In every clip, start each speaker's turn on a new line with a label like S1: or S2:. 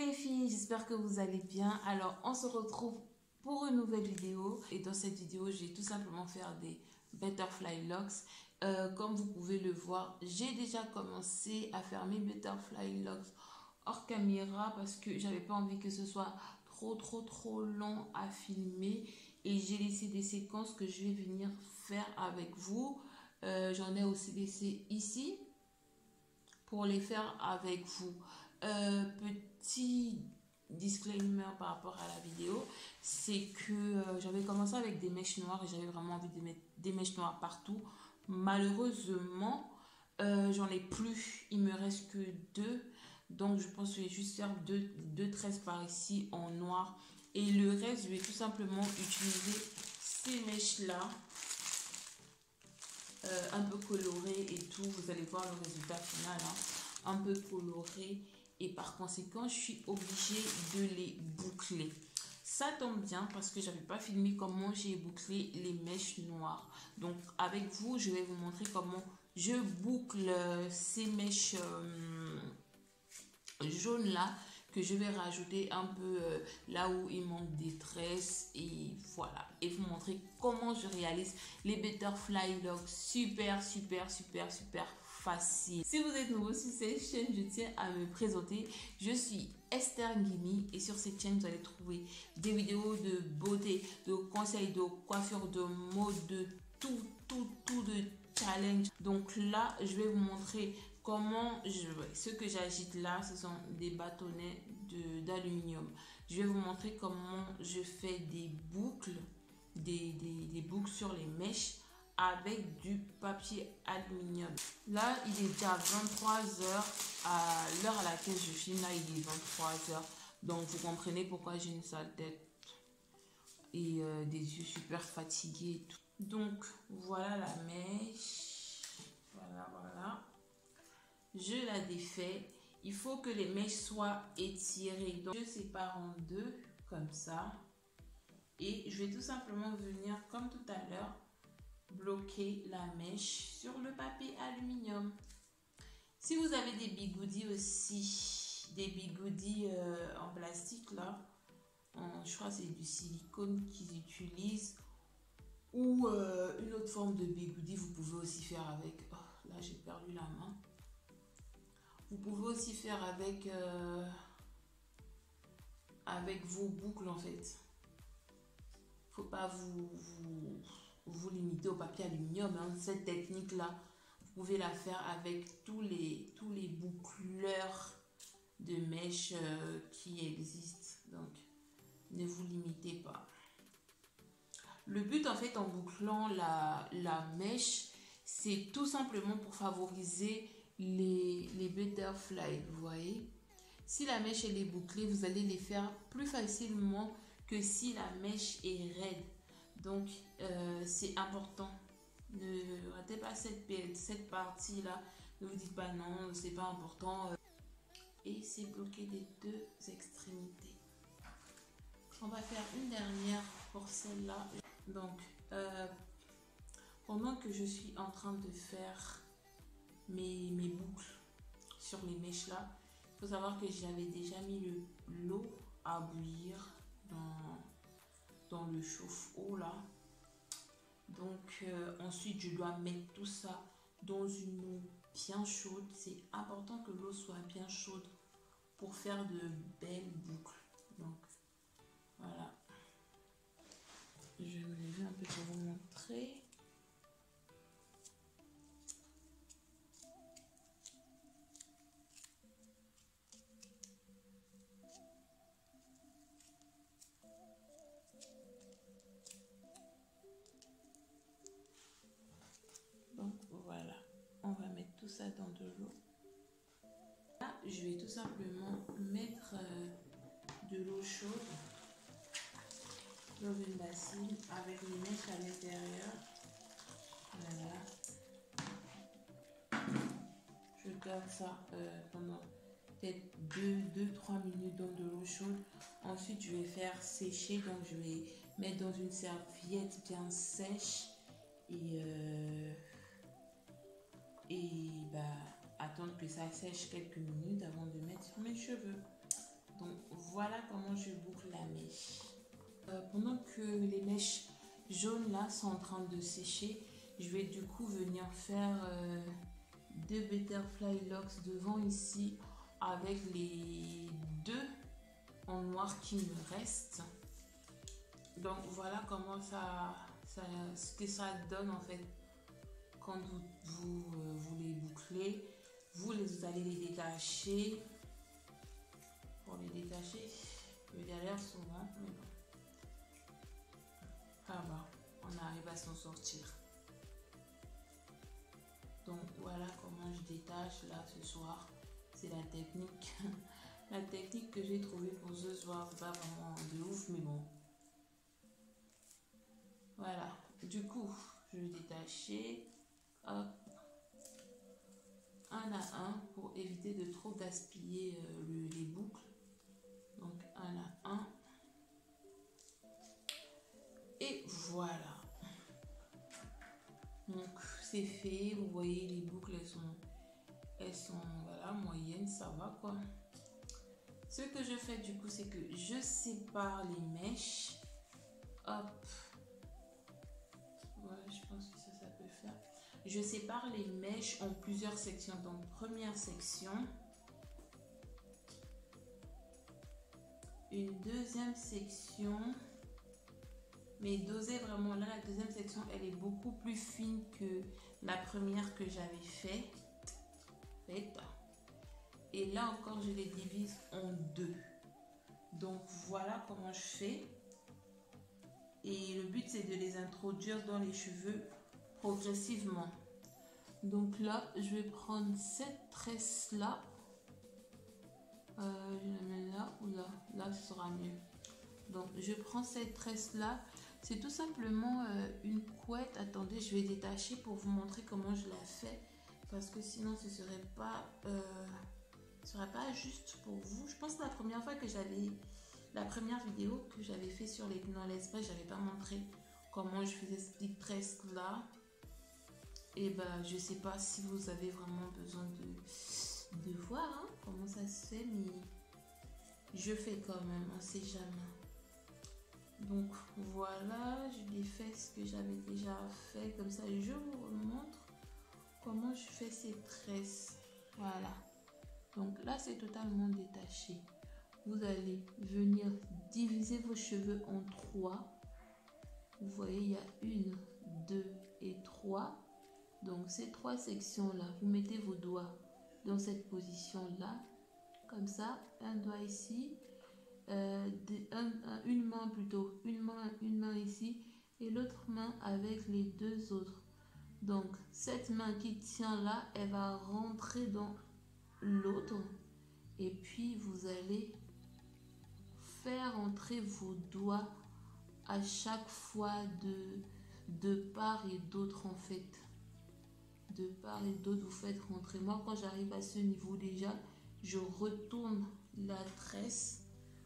S1: les filles, j'espère que vous allez bien. Alors on se retrouve pour une nouvelle vidéo et dans cette vidéo je vais tout simplement faire des butterfly locks. Comme vous pouvez le voir, j'ai déjà commencé à faire mes butterfly locks hors caméra parce que j'avais pas envie que ce soit trop long à filmer, et j'ai laissé des séquences que je vais venir faire avec vous. J'en ai aussi laissé ici pour les faire avec vous. Petit disclaimer par rapport à la vidéo, c'est que j'avais commencé avec des mèches noires et j'avais vraiment envie de mettre des mèches noires partout. Malheureusement, j'en ai plus, il me reste que deux, donc je pense que je vais juste faire deux tresses par ici en noir, et le reste je vais tout simplement utiliser ces mèches là un peu colorées et tout. Vous allez voir le résultat final, hein, un peu coloré, et par conséquent je suis obligée de les boucler. Ça tombe bien parce que j'avais pas filmé comment j'ai bouclé les mèches noires, donc avec vous je vais vous montrer comment je boucle ces mèches jaunes là, que je vais rajouter un peu là où il manque des tresses, et voilà, et vous montrer comment je réalise les butterfly locks super facile. Si vous êtes nouveau sur cette chaîne, je tiens à me présenter. Je suis Esther Nguimi, et sur cette chaîne vous allez trouver des vidéos de beauté, de conseils, de coiffure, de mode, de tout de challenge. Donc là je vais vous montrer comment ce que j'agite là, ce sont des bâtonnets d'aluminium. Je vais vous montrer comment je fais des boucles, des boucles sur les mèches avec du papier aluminium. Là il est déjà 23h à l'heure à laquelle je filme. Là il est 23h, donc vous comprenez pourquoi j'ai une sale tête et des yeux super fatigués et tout. Donc voilà la mèche, voilà, je la défais. Il faut que les mèches soient étirées, donc je sépare en deux comme ça, et je vais tout simplement venir comme tout à l'heure bloquer la mèche sur le papier aluminium. Si vous avez des bigoudis aussi, des bigoudis en plastique là, je crois que c'est du silicone qu'ils utilisent, ou une autre forme de bigoudi, vous pouvez aussi faire avec. Oh, là j'ai perdu la main. Vous pouvez aussi faire avec avec vos boucles en fait. Faut pas vous limiter au papier aluminium, hein. Cette technique là vous pouvez la faire avec tous les boucleurs de mèches qui existent, donc ne vous limitez pas. Le but en fait en bouclant la mèche, c'est tout simplement pour favoriser les butterflies. Vous voyez, si la mèche elle est bouclée, vous allez les faire plus facilement que si la mèche est raide. Donc c'est important. Ne ratez pas cette partie là. Ne vous dites pas non, c'est pas important. Et c'est bloqué des deux extrémités. On va faire une dernière pour celle-là. Donc, pendant que je suis en train de faire mes boucles sur les mèches là, il faut savoir que j'avais déjà mis l'eau à bouillir dans le chauffe-eau là. Donc, ensuite, je dois mettre tout ça dans une eau bien chaude. C'est important que l'eau soit bien chaude pour faire de belles boucles. Donc, voilà. Je vais me lever un peu pour vous montrer. Donc voilà, on va mettre tout ça dans de l'eau. Là, je vais tout simplement mettre de l'eau chaude dans une bassine avec les mèches à l'intérieur. Voilà. Je garde ça pendant peut-être 2-3 minutes dans de l'eau chaude. Ensuite, je vais faire sécher. Donc, je vais mettre dans une serviette bien sèche et attendre que ça sèche quelques minutes avant de mettre sur mes cheveux. Donc, voilà comment je boucle la mèche. Pendant que les mèches jaunes là sont en train de sécher, je vais du coup venir faire deux butterfly locks devant ici avec les deux en noir qui me restent. Donc voilà comment ce que ça donne en fait quand vous les bouclez. Vous allez les détacher. Pour les détacher, je galère souvent, mais bon. Ça va, on arrive à s'en sortir. Donc voilà comment je détache là ce soir. C'est la technique. La technique que j'ai trouvée pour ce soir, c'est pas vraiment de ouf, mais bon. Voilà. Du coup, je vais détacher. Hop. Un à un pour éviter de trop gaspiller les boucles. Donc un à un. Et voilà. Donc c'est fait. Vous voyez les boucles, elles sont voilà, moyennes, ça va quoi. Ce que je fais du coup, c'est que je sépare les mèches. Hop. Ouais, je pense que ça peut faire. Je sépare les mèches en plusieurs sections. Donc première section. Une deuxième section. Mais dosez vraiment là, la deuxième section, elle est beaucoup plus fine que la première que j'avais faite. Et là encore, je les divise en deux. Donc voilà comment je fais. Et le but, c'est de les introduire dans les cheveux progressivement. Donc là, je vais prendre cette tresse-là. Je la mets là ou là. Là, ce sera mieux. Donc, je prends cette tresse-là. C'est tout simplement une couette. Attendez, je vais détacher pour vous montrer comment je la fais. Parce que sinon, ce serait pas juste pour vous. Je pense que la première fois que la première vidéo que j'avais fait sur les Knowledge Express, j'avais pas montré comment je faisais cette petite tresse là. Et ben, je sais pas si vous avez vraiment besoin de voir hein, comment ça se fait, mais je fais quand même, on sait jamais. Donc voilà, je défais ce que j'avais déjà fait, comme ça je vous montre comment je fais ces tresses. Voilà, donc là c'est totalement détaché. Vous allez venir diviser vos cheveux en 3. Vous voyez, il y a 1, 2 et 3. Donc ces 3 sections là, vous mettez vos doigts dans cette position là, comme ça, un doigt ici, une main plutôt, une main ici et l'autre main avec les deux autres. Donc cette main qui tient là, elle va rentrer dans l'autre et puis vous allez faire entrer vos doigts à chaque fois de part et d'autre en fait. De part et d'autre, vous faites rentrer. Moi, quand j'arrive à ce niveau déjà, je retourne la tresse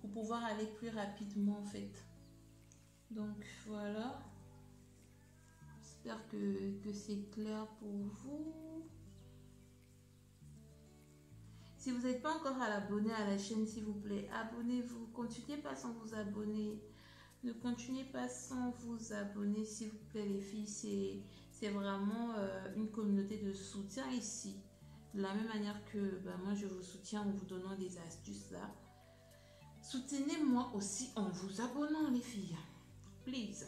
S1: pour pouvoir aller plus rapidement en fait. Donc voilà. J'espère que c'est clair pour vous. Si vous n'êtes pas encore à l'abonner à la chaîne, s'il vous plaît, abonnez-vous. Continuez pas sans vous abonner. Ne continuez pas sans vous abonner, s'il vous plaît, les filles. C'est vraiment une communauté de soutien ici. De la même manière que moi, je vous soutiens en vous donnant des astuces là. Soutenez-moi aussi en vous abonnant, les filles. Please.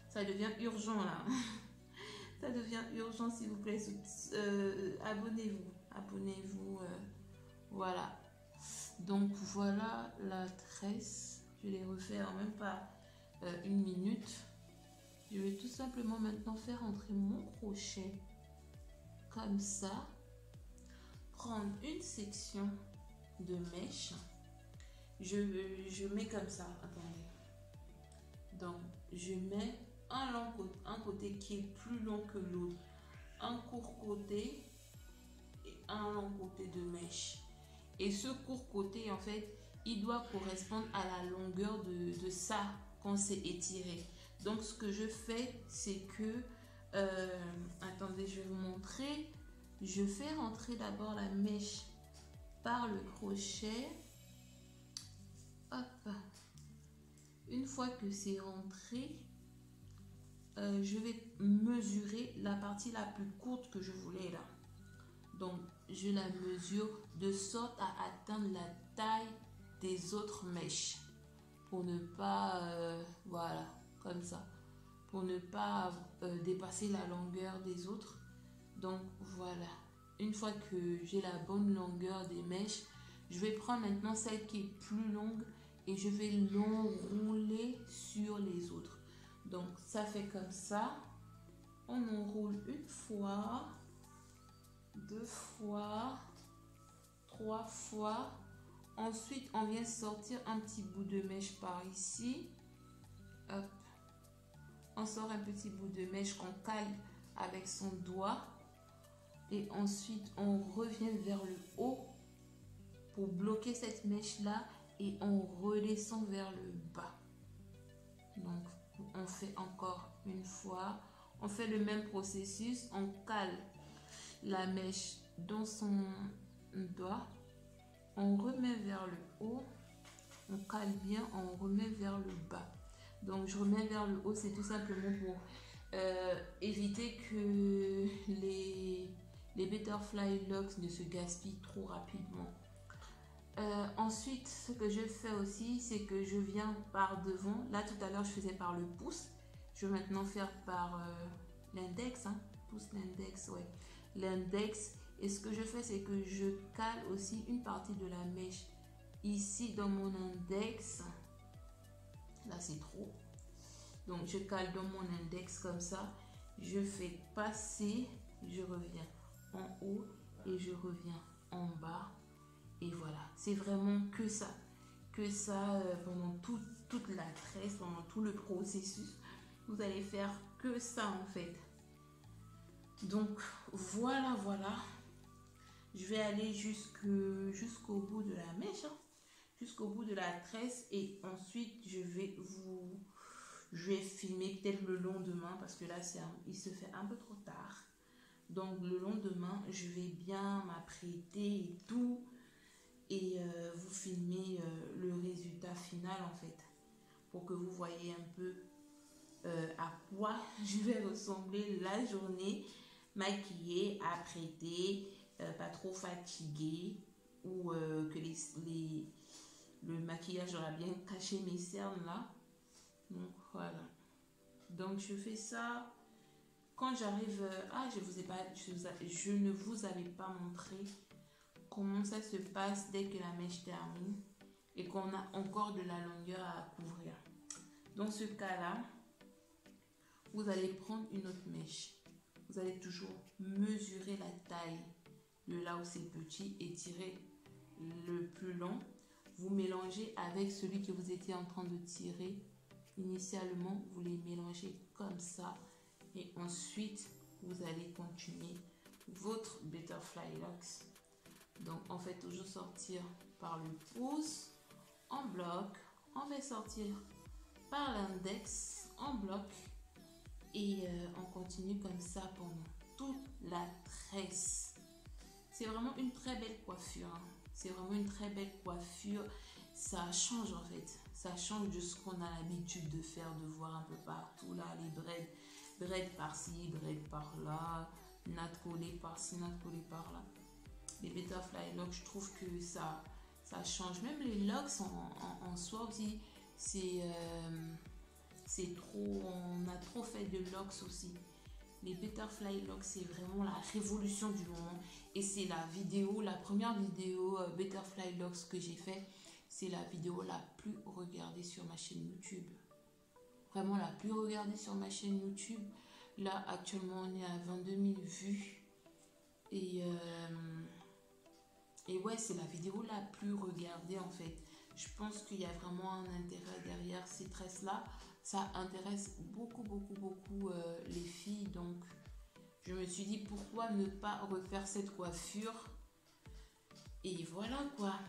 S1: Ça devient urgent là. Ça devient urgent, s'il vous plaît. Abonnez-vous. Abonnez-vous. Voilà. Donc voilà la tresse. Je l'ai refait en même pas 1 minute. Je vais tout simplement maintenant faire entrer mon crochet comme ça. Prendre une section de mèche. Je mets comme ça. Attendez. Donc je mets un côté qui est plus long que l'autre. Un court côté et un long côté de mèche. Et ce court côté, en fait, il doit correspondre à la longueur de ça qu'on s'est étiré. Donc, ce que je fais, c'est que... attendez, je vais vous montrer. Je fais rentrer d'abord la mèche par le crochet. hop, une fois que c'est rentré, je vais mesurer la partie la plus courte que je voulais là. Donc, je la mesure de sorte à atteindre la taille des autres mèches. Pour ne pas, voilà, comme ça. Pour ne pas dépasser la longueur des autres. Donc, voilà. Une fois que j'ai la bonne longueur des mèches, je vais prendre maintenant celle qui est plus longue et je vais l'enrouler sur les autres. Donc, ça fait comme ça. On enroule une fois, 2 fois, 3 fois. Ensuite, on vient sortir un petit bout de mèche par ici. Hop. On sort un petit bout de mèche qu'on cale avec son doigt. Et ensuite, on revient vers le haut pour bloquer cette mèche-là. Et on redescend vers le bas. Donc, on fait encore une fois. On fait le même processus. On cale la mèche dans son doigt. On remet vers le haut. On cale bien. On remet vers le bas. Donc, je remets vers le haut. C'est tout simplement pour éviter que les butterfly locks ne se gaspillent trop rapidement. Ensuite, ce que je fais aussi, c'est que je viens par devant. Là, tout à l'heure, je faisais par le pouce. Je vais maintenant faire par l'index. Hein. Pouce, l'index, ouais. L'index. Et ce que je fais, c'est que je cale aussi une partie de la mèche ici dans mon index. Là, c'est trop. Donc, je cale dans mon index comme ça. Je fais passer. Je reviens en haut et je reviens en bas. Et voilà, c'est vraiment que ça pendant toute la tresse, pendant tout le processus. Vous allez faire que ça en fait. Donc voilà. Je vais aller jusqu'au bout de la mèche, hein, jusqu'au bout de la tresse. Et ensuite, je vais filmer peut-être le lendemain parce que là, il se fait un peu trop tard. Donc le lendemain, je vais bien m'apprêter et tout. Et vous filmez le résultat final en fait, pour que vous voyez un peu à quoi je vais ressembler la journée, maquillée, apprêtée, pas trop fatiguée, ou que le maquillage aura bien caché mes cernes là. Donc voilà. Donc je fais ça. Quand j'arrive, je ne vous avais pas montré comment ça se passe dès que la mèche termine et qu'on a encore de la longueur à couvrir. Dans ce cas-là, vous allez prendre une autre mèche. Vous allez toujours mesurer la taille de là où c'est petit et tirer le plus long. Vous mélangez avec celui que vous étiez en train de tirer. Initialement, vous les mélangez comme ça et ensuite, vous allez continuer votre butterfly locks. Donc, on fait toujours sortir par le pouce en bloc. On va sortir par l'index en bloc. Et on continue comme ça pendant toute la tresse. C'est vraiment une très belle coiffure. Hein. C'est vraiment une très belle coiffure. Ça change en fait. Ça change de ce qu'on a l'habitude de faire, de voir un peu partout là. Les braids par-ci, braids par-là. Nattes collées par-ci, nattes collées par-là. Les butterfly locks, je trouve que ça change. Même les locks en soi aussi, c'est trop, on a trop fait de locks aussi. Les butterfly locks, c'est vraiment la révolution du moment. Et c'est la première vidéo butterfly locks que j'ai fait. C'est la vidéo la plus regardée sur ma chaîne YouTube. Vraiment la plus regardée sur ma chaîne YouTube. Là, actuellement, on est à 22 000 vues. Et ouais, c'est la vidéo la plus regardée en fait. Je pense qu'il y a vraiment un intérêt derrière ces tresses-là. Ça intéresse beaucoup les filles. Donc, je me suis dit pourquoi ne pas refaire cette coiffure. Et voilà quoi.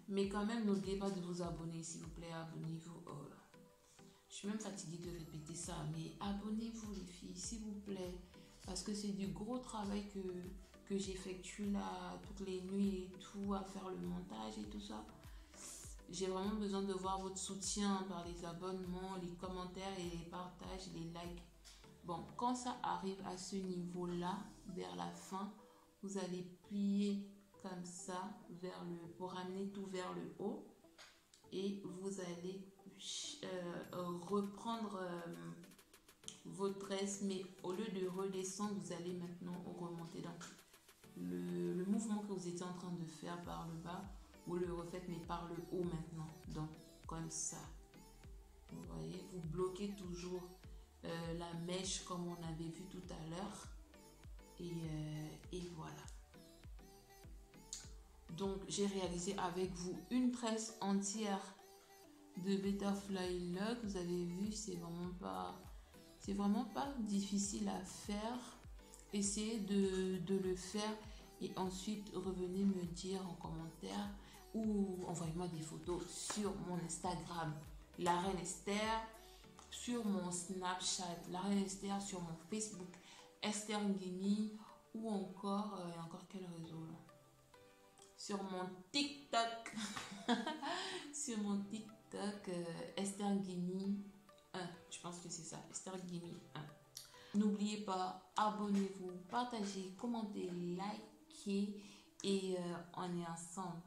S1: Mais quand même, n'oubliez pas de vous abonner, s'il vous plaît. Abonnez-vous. Oh là. Je suis même fatiguée de répéter ça. Mais abonnez-vous les filles, s'il vous plaît. Parce que c'est du gros travail que j'effectue là toutes les nuits et tout, à faire le montage et tout ça. J'ai vraiment besoin de voir votre soutien par les abonnements, les commentaires et les partages, les likes. Bon, quand ça arrive à ce niveau-là, vers la fin, vous allez plier comme ça pour ramener tout vers le haut. Et vous allez reprendre votre tresse, mais au lieu de redescendre, vous allez maintenant remonter. Donc, le mouvement que vous étiez en train de faire par le bas, vous le refaites, mais par le haut maintenant. Donc, comme ça. Vous voyez, vous bloquez toujours la mèche comme on avait vu tout à l'heure. Et voilà. Donc, j'ai réalisé avec vous une tresse entière de Betterfly Lock. Vous avez vu, c'est vraiment pas difficile à faire. Essayez de le faire et ensuite revenez me dire en commentaire ou envoyez-moi des photos sur mon Instagram, la Reine Esther, sur mon Snapchat, la Reine Esther, sur mon Facebook, Esther Nguini, ou encore, encore quel réseau là? Sur mon TikTok, sur mon TikTok, Esther Nguini 1, je pense que c'est ça, Esther Nguini 1. N'oubliez pas, abonnez-vous, partagez, commentez, likez et on est ensemble.